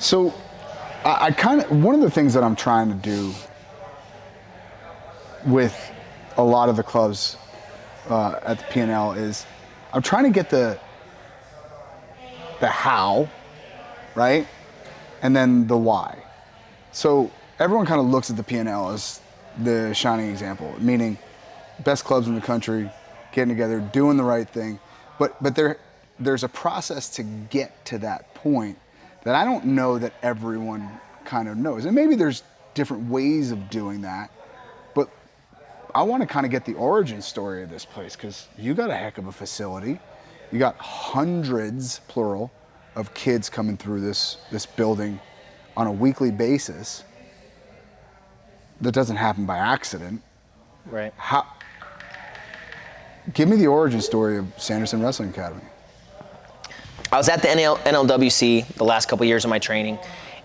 So I kind of, one of the things that I'm trying to do with a lot of the clubs at the P&L is I'm trying to get the how, right? And then the why. So everyone kind of looks at the P&L as the shining example, meaning best clubs in the country, getting together, doing the right thing. But there's a process to get to that point that I don't know that everyone kind of knows. And maybe there's different ways of doing that, but I want to kind of get the origin story of this place, because you got a heck of a facility. You got hundreds, plural, of kids coming through this building on a weekly basis. That doesn't happen by accident. Right. Give me the origin story of Sanderson Wrestling Academy. I was at the NLWC the last couple of years of my training,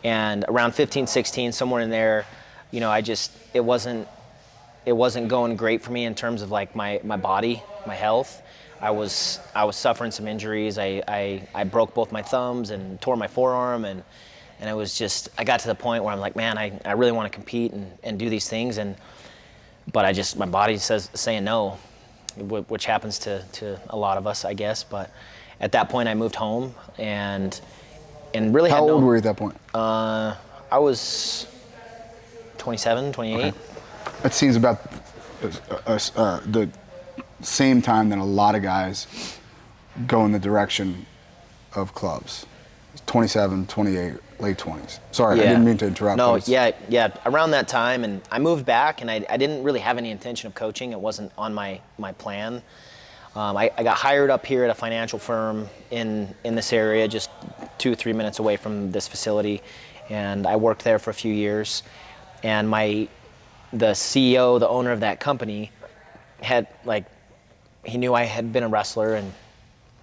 and around 15, 16, somewhere in there, you know, it wasn't going great for me in terms of like my body, my health. I was suffering some injuries. I broke both my thumbs and tore my forearm, and it was just, I got to the point where I'm like, man, I really want to compete and do these things, but my body saying no, which happens to a lot of us, I guess. But at that point I moved home and really How old were you at that point? I was 27, 28. Okay. That seems about the same time that a lot of guys go in the direction of clubs. 27, 28, late 20s. Sorry, Yeah. I didn't mean to interrupt. No, yeah, around that time, and I moved back, and I didn't really have any intention of coaching. It wasn't on my plan. I got hired up here at a financial firm in this area, just 2 or 3 minutes away from this facility, and I worked there for a few years. And the CEO, the owner of that company, he knew I had been a wrestler, and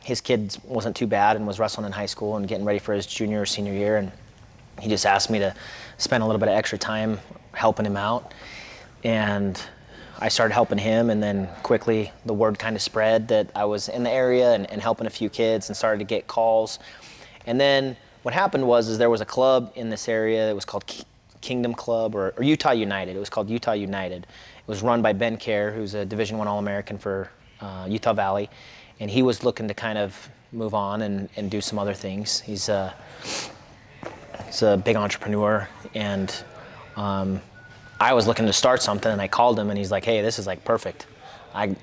his kid wasn't too bad and was wrestling in high school and getting ready for his junior or senior year, and he just asked me to spend a little bit of extra time helping him out. And I started helping him, and then quickly the word kind of spread that I was in the area and helping a few kids, and started to get calls. And then what happened was there was a club in this area that was called Kingdom Club or Utah United. It was called Utah United. It was run by Ben Kerr, who's a Division I All-American for Utah Valley, and he was looking to kind of move on and do some other things. He's a big entrepreneur, and I was looking to start something, and I called him, and he's like, "Hey, this is like perfect. I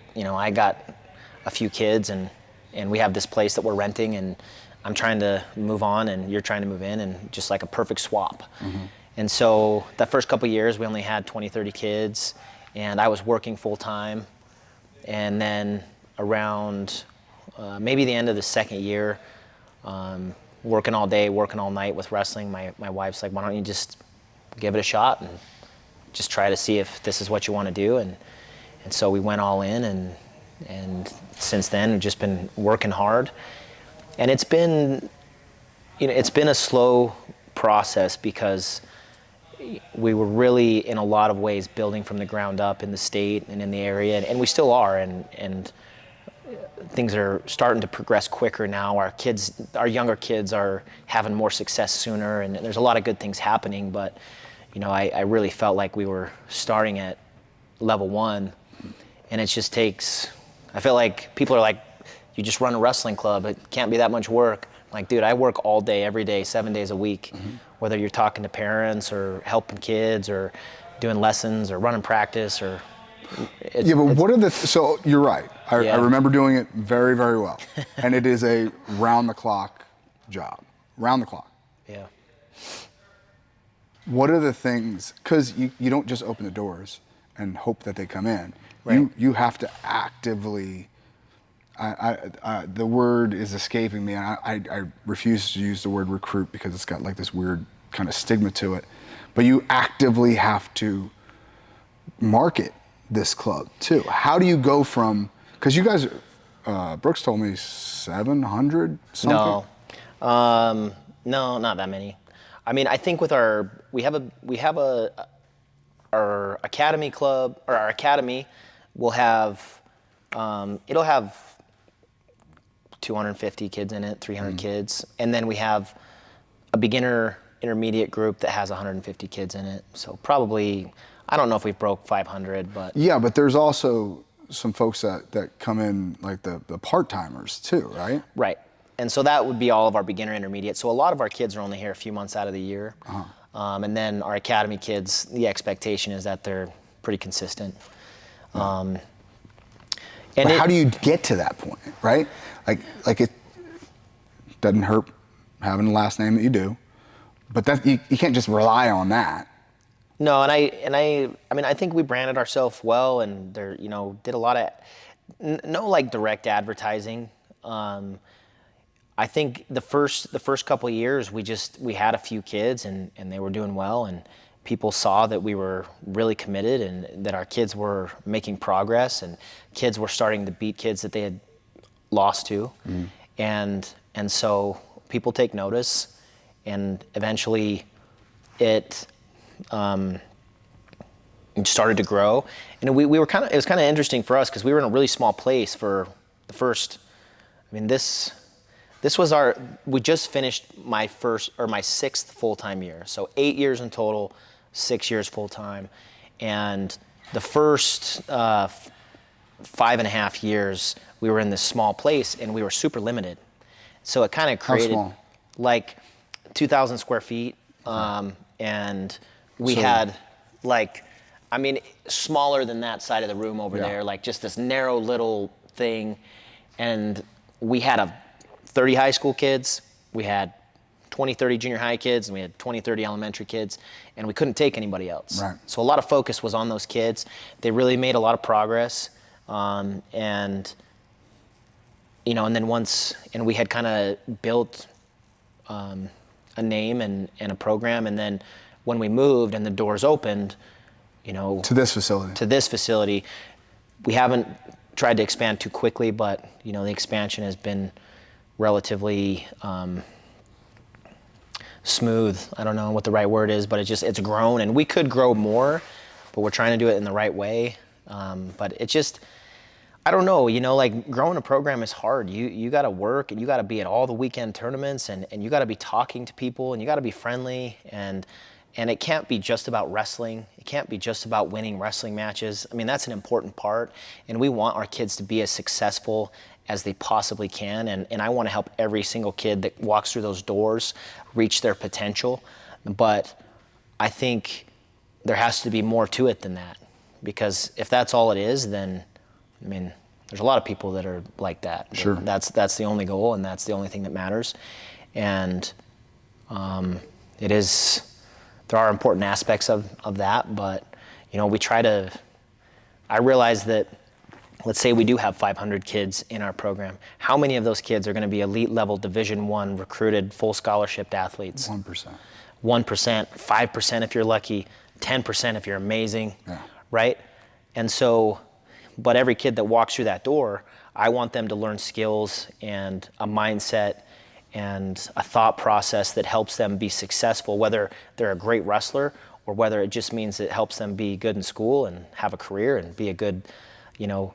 got a few kids, and we have this place that we're renting, and I'm trying to move on, and you're trying to move in, and just like a perfect swap." Mm-hmm. And so that first couple of years, we only had 20, 30 kids, and I was working full time. And then around maybe the end of the second year, working all day, working all night with wrestling, my wife's like, "Why don't you just give it a shot and just try to see if this is what you want to do?" And so we went all in, and since then we've just been working hard. And it's been a slow process, because we were really, in a lot of ways, building from the ground up in the state and in the area, and we still are, and things are starting to progress quicker now. Our younger kids are having more success sooner, and there's a lot of good things happening, but I really felt like we were starting at level 1, and it just takes, I feel like people are like, "You just run a wrestling club, it can't be that much work." Like, dude, I work all day, every day, 7 days a week. Mm-hmm. Whether you're talking to parents or helping kids or doing lessons or running practice or... So you're right. I remember doing it very, very well. And it is a round-the-clock job. Round the clock. Yeah. What are the things... Because you don't just open the doors and hope that they come in. Right. You have to actively... the word is escaping me, and I refuse to use the word recruit because it's got like this weird kind of stigma to it. But you actively have to market this club too. How do you go from, because you guys, Brooks told me 700 something? No, not that many. I mean, I think with our academy club, or our academy will have, it'll have 250 kids in it, 300 kids. And then we have a beginner intermediate group that has 150 kids in it. So probably, I don't know if we broke 500, but Yeah, but there's also some folks that come in, like the part-timers too, right? right. And so that would be all of our beginner intermediate. So a lot of our kids are only here a few months out of the year. And then our academy kids, the expectation is that they're pretty consistent. And But how do you get to that point, right? Like it doesn't hurt having the last name that you do, but that you can't just rely on that. No, and I mean, I think we branded ourselves well, and there, you know, did a lot of, no like direct advertising. I think the first couple of years we had a few kids and they were doing well, and people saw that we were really committed and that our kids were making progress, and kids were starting to beat kids that they had lost to, and so people take notice, and eventually it started to grow, and we were it was kind of interesting for us because we were in a really small place for the first. I mean, this was we just finished my sixth full-time year, so 8 years in total, 6 years full-time, and the first 5.5 years we were in this small place and we were super limited, so it kind of created like 2,000 square feet, and we had like, I mean, smaller than that side of the room over there, like just this narrow little thing, and we had 30 high school kids, we had 20, 30 junior high kids, and we had 20, 30 elementary kids, and we couldn't take anybody else. Right. So a lot of focus was on those kids. They really made a lot of progress, and you know, and then and we had kind of built a name and a program, and then when we moved and the doors opened, you know, To this facility, we haven't tried to expand too quickly, but you know, the expansion has been relatively smooth. I don't know what the right word is, but it's grown, and we could grow more, but we're trying to do it in the right way. But it just, I don't know, you know, like growing a program is hard. You got to work, and you got to be at all the weekend tournaments, and you got to be talking to people, and you got to be friendly, and it can't be just about wrestling. It can't be just about winning wrestling matches. I mean, that's an important part, and we want our kids to be as successful as they possibly can, and I want to help every single kid that walks through those doors reach their potential. But I think there has to be more to it than that, because if that's all it is, then, I mean, there's a lot of people that are like that. Sure. That's the only goal, and that's the only thing that matters. And there are important aspects of that, but you know, I realize that, let's say we do have 500 kids in our program. How many of those kids are going to be elite level Division I recruited full scholarship athletes? 1%. 1%, 5% if you're lucky, 10% if you're amazing, Yeah. right? And so, but every kid that walks through that door, I want them to learn skills and a mindset and a thought process that helps them be successful, whether they're a great wrestler or whether it just means it helps them be good in school and have a career and be a good, you know,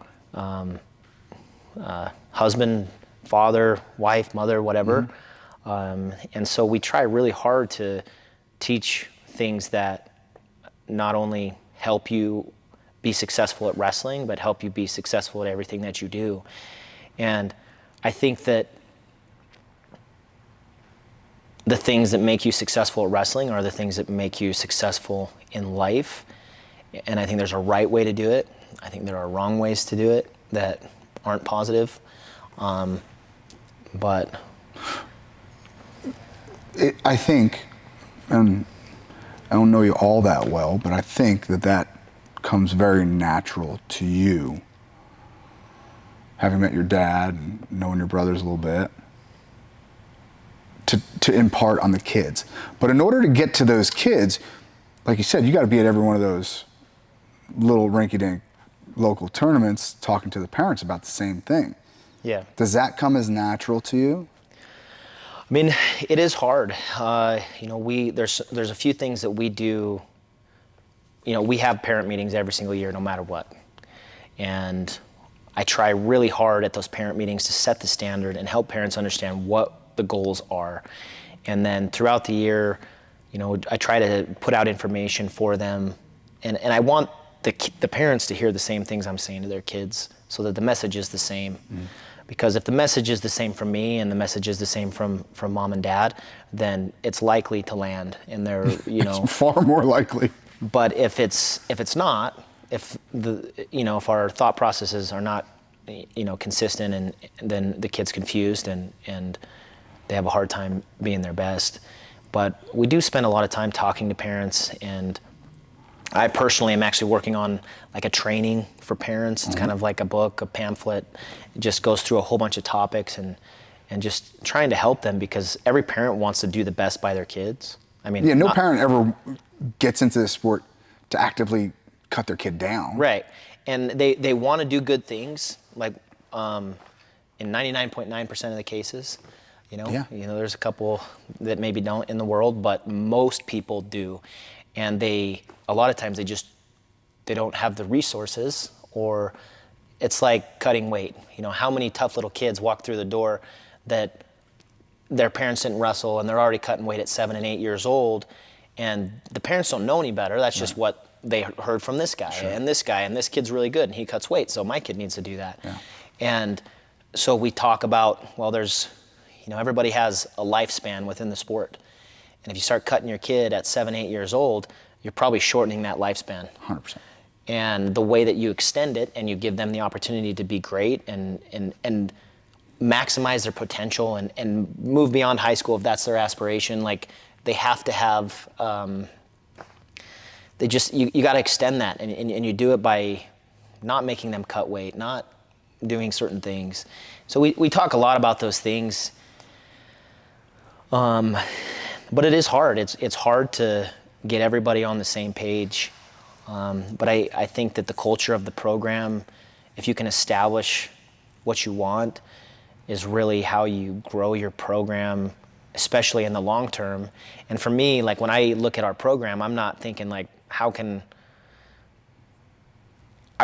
husband, father, wife, mother, whatever. And so we try really hard to teach things that not only help you be successful at wrestling, but help you be successful at everything that you do. And I think that the things that make you successful at wrestling are the things that make you successful in life. And I think there's a right way to do it. I think there are wrong ways to do it that aren't positive. But I think, and I don't know you all that well, but I think that comes very natural to you, having met your dad and knowing your brothers a little bit, to impart on the kids. But in order to get to those kids, like you said, you got to be at every one of those little rinky-dink local tournaments talking to the parents about the same thing. yeah. Does that come as natural to you? I mean, it is hard. You know, there's a few things that we do. You know, we have parent meetings every single year, no matter what. And I try really hard at those parent meetings to set the standard and help parents understand what the goals are. And then throughout the year, I try to put out information for them, and I want the parents to hear the same things I'm saying to their kids, so that the message is the same. Because if the message is the same from me and the message is the same from mom and dad, then it's likely to land in their, It's far more likely. But if it's not, if if our thought processes are not, consistent, and then the kid's confused and they have a hard time being their best. But we do spend a lot of time talking to parents, and I personally am actually working on like a training for parents. It's kind of like a book, a pamphlet. It just goes through a whole bunch of topics and just trying to help them, because every parent wants to do the best by their kids. I mean, Yeah, no parent ever gets into this sport to actively cut their kid down. Right. And they want to do good things, like in 99.9% of the cases. Yeah. There's a couple that maybe don't in the world, but most people do. And a lot of times they don't have the resources, or it's like cutting weight. How many tough little kids walk through the door that their parents didn't wrestle and they're already cutting weight at 7 and 8 years old, and the parents don't know any better. That's just what they heard from this guy. Sure. And this kid's really good and he cuts weight, so my kid needs to do that. Yeah. And so we talk about, well, there's, everybody has a lifespan within the sport. And if you start cutting your kid at 7, 8 years old, you're probably shortening that lifespan. 100%. And the way that you extend it and you give them the opportunity to be great and maximize their potential and move beyond high school if that's their aspiration, like they have to have, you got to extend that, and you do it by not making them cut weight, not doing certain things. So we talk a lot about those things. But it is hard. It's hard to get everybody on the same page. But I think that the culture of the program, if you can establish what you want, is really how you grow your program, especially in the long term. And for me, like when I look at our program, I'm not thinking like, I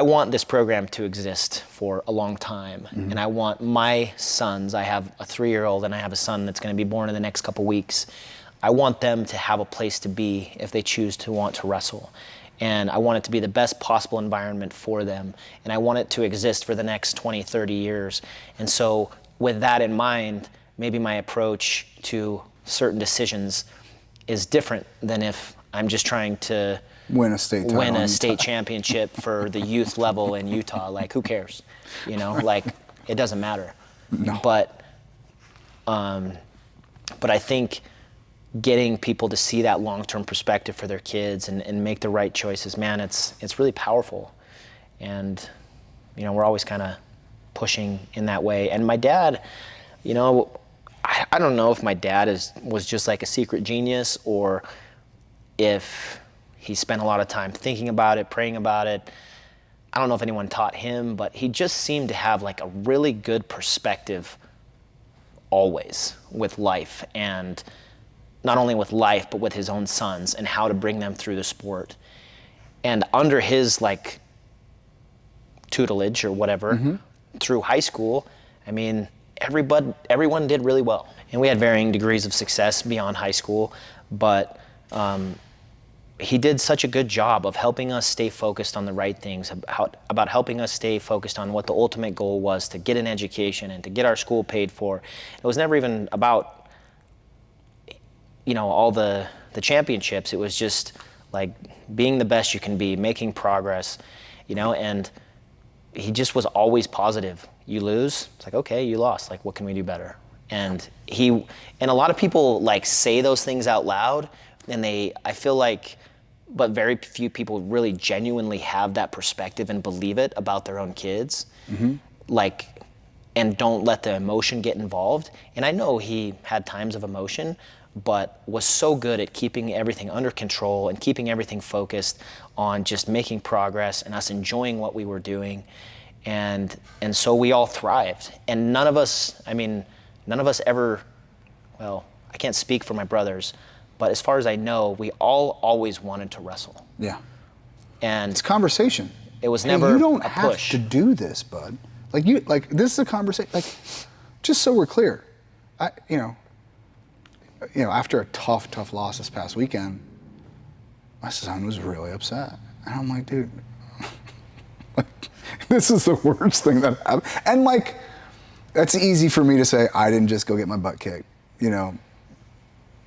want this program to exist for a long time. Mm-hmm. And I want my sons, I have a 3-year-old and I have a son that's going to be born in the next couple weeks. I want them to have a place to be if they choose to want to wrestle. And I want it to be the best possible environment for them. And I want it to exist for the next 20, 30 years. And so with that in mind, maybe my approach to certain decisions is different than if I'm just trying to win a state championship for the youth level in Utah. Like, who cares? Like, it doesn't matter. No. But I think getting people to see that long-term perspective for their kids and make the right choices, man, it's really powerful. And, we're always kind of pushing in that way. And my dad, I don't know if my dad was just like a secret genius, or if he spent a lot of time thinking about it, praying about it. I don't know if anyone taught him, but he just seemed to have like a really good perspective always with life, and not only with life, but with his own sons and how to bring them through the sport. And under his like tutelage or whatever, mm-hmm. through high school, I mean, everyone did really well. And we had varying degrees of success beyond high school, but he did such a good job of helping us stay focused on the right things, about helping us stay focused on what the ultimate goal was, to get an education and to get our school paid for. It was never even about, all the championships. It was just like being the best you can be, making progress, and he just was always positive. You lose, it's like, okay, you lost. Like, what can we do better? And a lot of people like say those things out loud, and I feel like, but very few people really genuinely have that perspective and believe it about their own kids, mm-hmm. And don't let the emotion get involved. And I know he had times of emotion, but was so good at keeping everything under control and keeping everything focused on just making progress and us enjoying what we were doing. And so we all thrived. And none of us ever, well, I can't speak for my brothers, but as far as I know, we all always wanted to wrestle. Yeah. And it's conversation. It was never a push. You don't have to do this, bud. This is a conversation. Like, just so we're clear, after a tough loss this past weekend, my son was really upset. And I'm like, dude, this is the worst thing that happened. And like, that's easy for me to say, I didn't just go get my butt kicked,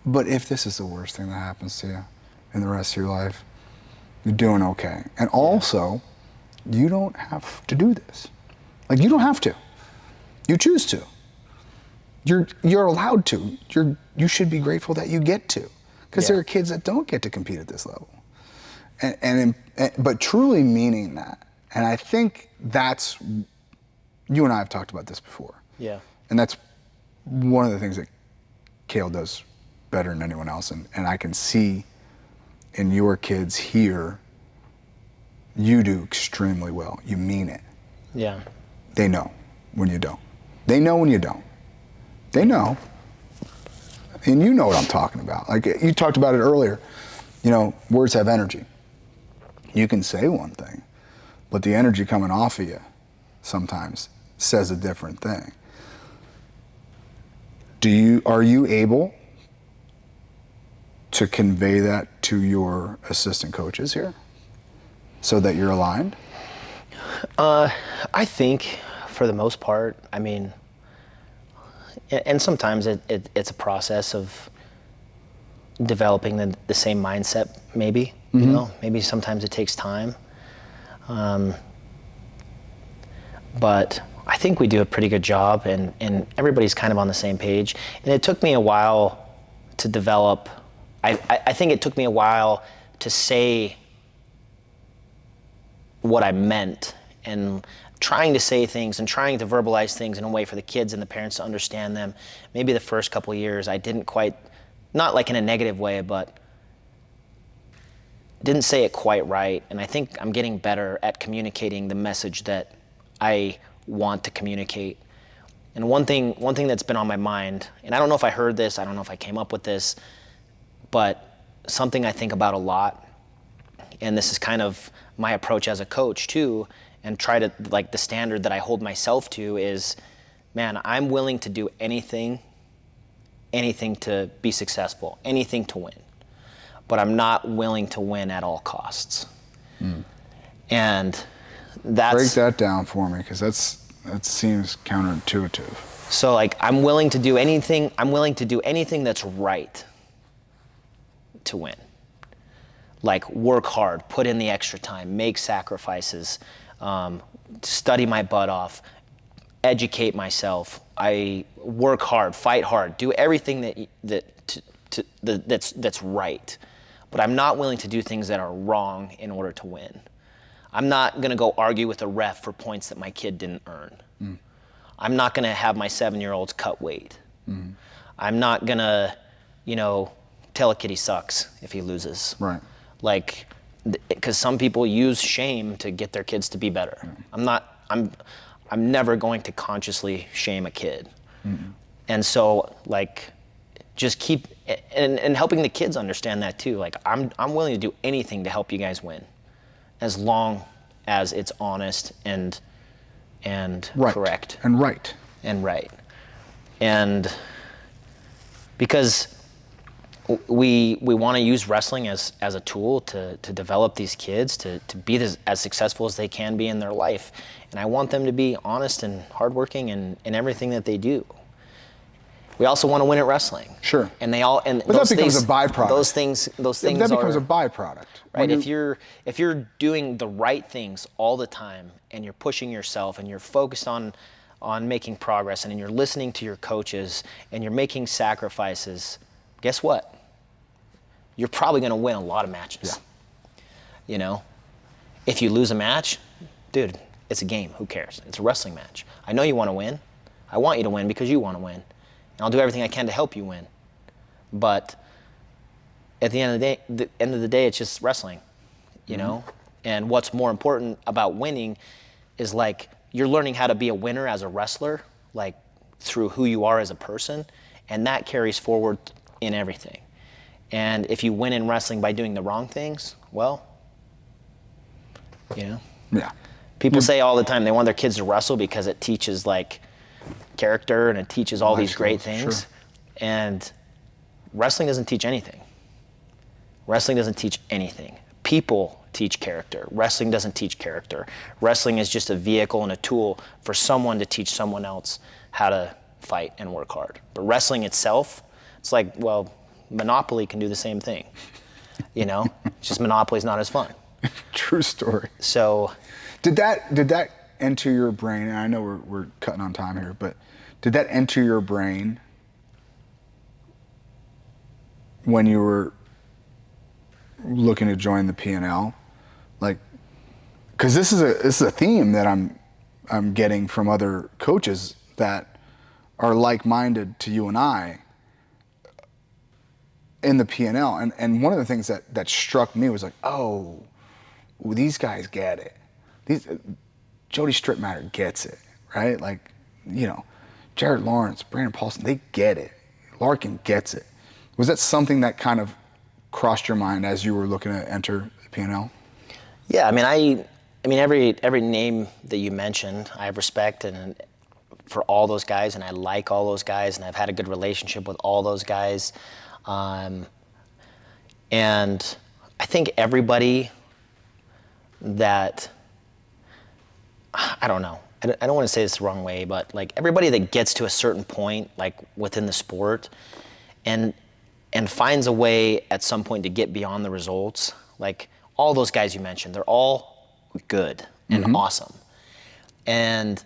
But if this is the worst thing that happens to you in the rest of your life, you're doing okay. And also, you don't have to do this. Like, you don't have to. You choose to. You're allowed to. You should be grateful that you get to, because there are kids that don't get to compete at this level. But truly meaning that, and I think that's, you and I have talked about this before. Yeah. And that's one of the things that Kale does better than anyone else, and I can see in your kids here, you do extremely well. You mean it. Yeah. They know when you don't. They know when you don't. They know. And you know what I'm talking about. Like, you talked about it earlier. Words have energy. You can say one thing, but the energy coming off of you sometimes says a different thing. Are you able to convey that to your assistant coaches here so that you're aligned? I think for the most part, I mean, and sometimes it's a process of developing the same mindset, maybe, maybe sometimes it takes time. But I think we do a pretty good job, and everybody's kind of on the same page. And it took me a while to develop, I think it took me a while to say what I meant, and trying to say things and trying to verbalize things in a way for the kids and the parents to understand them. Maybe the first couple of years I didn't quite, not like in a negative way, but didn't say it quite right. And I think I'm getting better at communicating the message that I want to communicate. And one thing that's been on my mind, and I don't know if I heard this, I don't know if I came up with this, but something I think about a lot, and this is kind of my approach as a coach too, and try to, like, the standard that I hold myself to is, man, I'm willing to do anything to be successful, anything to win, but I'm not willing to win at all costs. And that's... Break that down for me, because that seems counterintuitive. So, like, I'm willing to do anything that's right to win. Like, work hard, put in the extra time, make sacrifices, study my butt off, educate myself. I work hard, fight hard, do everything that's right. But I'm not willing to do things that are wrong in order to win. I'm not gonna go argue with a ref for points that my kid didn't earn. I'm not gonna have my 7-year-olds cut weight. I'm not gonna, tell a kid he sucks if he loses. Right. Like, because some people use shame to get their kids to be better. I'm never going to consciously shame a kid. And so, like, just keep, and helping the kids understand that too. Like, I'm willing to do anything to help you guys win, as long as it's honest and Right. correct. And right. And right. And because we want to use wrestling as a tool to develop these kids to be as successful as they can be in their life. And I want them to be honest and hardworking in everything that they do. We also want to win at wrestling. Sure. But that becomes a byproduct. Those things that becomes a byproduct. Right. If you're doing the right things all the time, and you're pushing yourself, and you're focused on making progress, and you're listening to your coaches, and you're making sacrifices, guess what? You're probably going to win a lot of matches. Yeah. If you lose a match, dude, it's a game. Who cares? It's a wrestling match. I know you want to win. I want you to win because you want to win. And I'll do everything I can to help you win. But at the end of the day, it's just wrestling, And what's more important about winning is, like, you're learning how to be a winner as a wrestler, like, through who you are as a person, and that carries forward in everything. And if you win in wrestling by doing the wrong things, well, Yeah. People say all the time they want their kids to wrestle because it teaches, like, character, and it teaches all these great things. Sure. And wrestling doesn't teach anything. Wrestling doesn't teach anything. People teach character. Wrestling doesn't teach character. Wrestling is just a vehicle and a tool for someone to teach someone else how to fight and work hard. But wrestling itself, it's like, well, Monopoly can do the same thing. You know, just Monopoly's not as fun. True story. So, did that enter your brain? And I know we're cutting on time here, but did that enter your brain when you were looking to join the P&L? Like, because this is a theme that I'm getting from other coaches that are like-minded to you and I in the P&L. And one of the things that struck me was like, oh, well, these guys get it. Jody Strittmatter gets it, right? Like, you know, Jared Lawrence, Brandon Paulson, they get it. Larkin gets it. Was that something that kind of crossed your mind as you were looking to enter the P&L? Yeah, I mean, every name that you mentioned, I have respect for all those guys, and I like all those guys, and I've had a good relationship with all those guys. And I think everybody that, I don't know, I don't want to say this the wrong way, but like everybody that gets to a certain point, like within the sport, and finds a way at some point to get beyond the results, like all those guys you mentioned, they're all good and awesome. And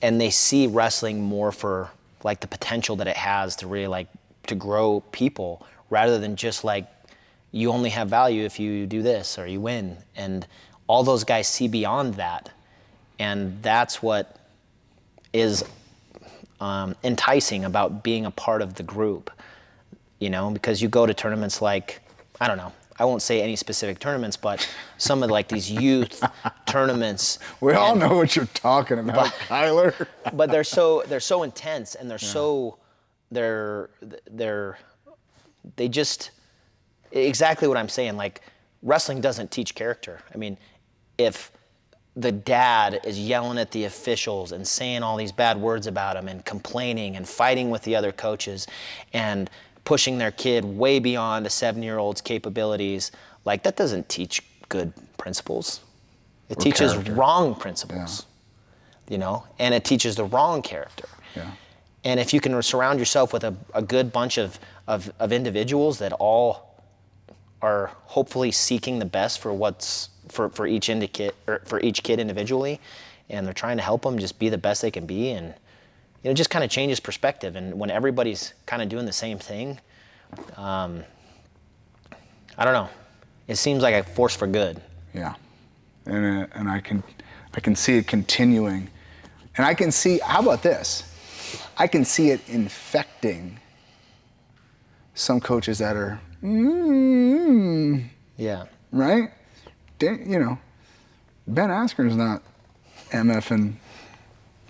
they see wrestling more for like the potential that it has to really like to grow people, rather than just like you only have value if you do this or you win. And all those guys see beyond that. And that's what is enticing about being a part of the group, you know, because you go to tournaments like, I don't know, I won't say any specific tournaments, but some of like these youth tournaments. We all know what you're talking about, Kyler. But they're so intense, and they just, exactly what I'm saying. Like, wrestling doesn't teach character. I mean, if the dad is yelling at the officials and saying all these bad words about them and complaining and fighting with the other coaches and pushing their kid way beyond a 7-year-old's capabilities, like that doesn't teach good principles. It teaches character. wrong principles, you know, and it teaches the wrong character. Yeah. And if you can surround yourself with a good bunch of individuals that all are hopefully seeking the best for what's for each kid individually, and they're trying to help them just be the best they can be, and it just kind of changes perspective. And when everybody's kind of doing the same thing, I don't know, it seems like a force for good. Yeah, and I can see it continuing, and I can see, how about this? I can see it infecting some coaches that are, Yeah. right? You know, Ben Askren's not MFing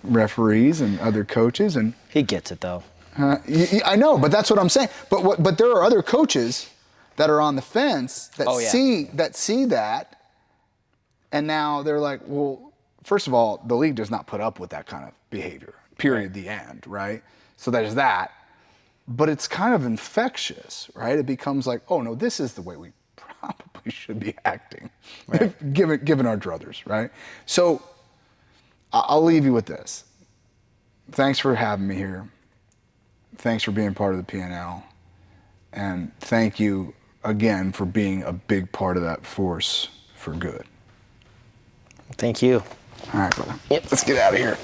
referees and other coaches, and He gets it though. I know, but that's what I'm saying. But there are other coaches that are on the fence that see that, and now they're like, well, first of all, the league does not put up with that kind of behavior. Period. The end. Right. So there's that. But it's kind of infectious, right? It becomes like, oh no, this is the way we probably should be acting, right. given our druthers, right? So I'll leave you with this. Thanks for having me here. Thanks for being part of the P&L. And thank you again for being a big part of that force for good. Thank you. All right, brother. Yep. Let's get out of here.